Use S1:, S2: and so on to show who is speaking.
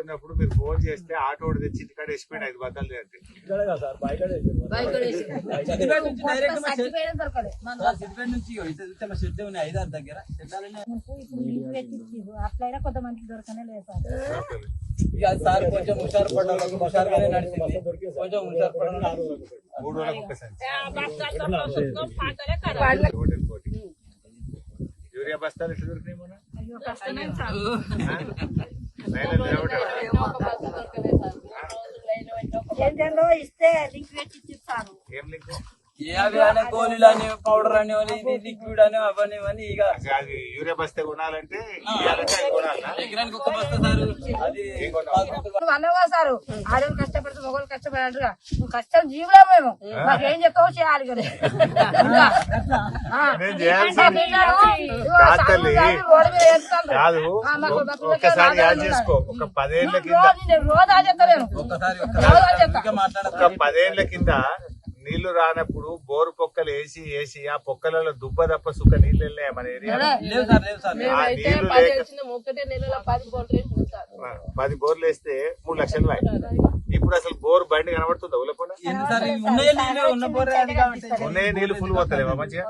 S1: ఉన్నప్పుడు మీరు ఫోన్ చేస్తే ఆటో తెచ్చి ఇంటికాడ వేసిపోయింది 5 బత్తాలు చేస్తే
S2: అట్లయినా కొంతమందికి దొరకనే లేదు
S3: సార్ కొంచెం హుషారు పడ్డారు హుషారుగానే నడిచింది కొంచెం హుషారు పడ్డారు
S1: 3 రోజులకు ఒకసారి యూరియా బస్తాలు ఎట్లా దొరికినాయి మొన్న
S2: ఇస్తే లింక్ పెట్టి ఇచ్చిస్తాను.
S1: ఏం లింక్
S3: అవి అని గోళీలు అని పౌడర్ అని ఇది లిక్విడ్ అని అవన్నీ ఇవన్నీ ఇక
S1: అది యూరియా బస్తా కొనాలంటే
S3: ఎకరానికి ఒక బస్తా సార్ అది
S2: అన్నవా సారు ఆడవాళ్ళు కష్టపడితే మగవాళ్ళు కష్టపడారు నువ్వు కష్టం జీవులే మేము మాకేం చెప్తావు చేయాలి కదా
S1: కాదు ఒక్కసారి యాడ్ చేసుకో ఒక 10 ఏళ్ల కింద
S2: రోజు చెప్తాను
S1: ఒక 10 ఏళ్ల కింద నీళ్లు రానప్పుడు బోరు పొక్కలు వేసి ఆ పొక్కలలో దుబ్బ తప్ప సుక్క నీళ్ళు వెళ్ళాయి మన ఏరియా 10 బోర్లు వేస్తే 3 లక్షలు ఇప్పుడు అసలు బోర్ బండి కనబడుతుందా ఊళ్ళకుండా
S3: ఉన్నాయే నీళ్ళు ఫుల్ పోతలేవా మంచిగా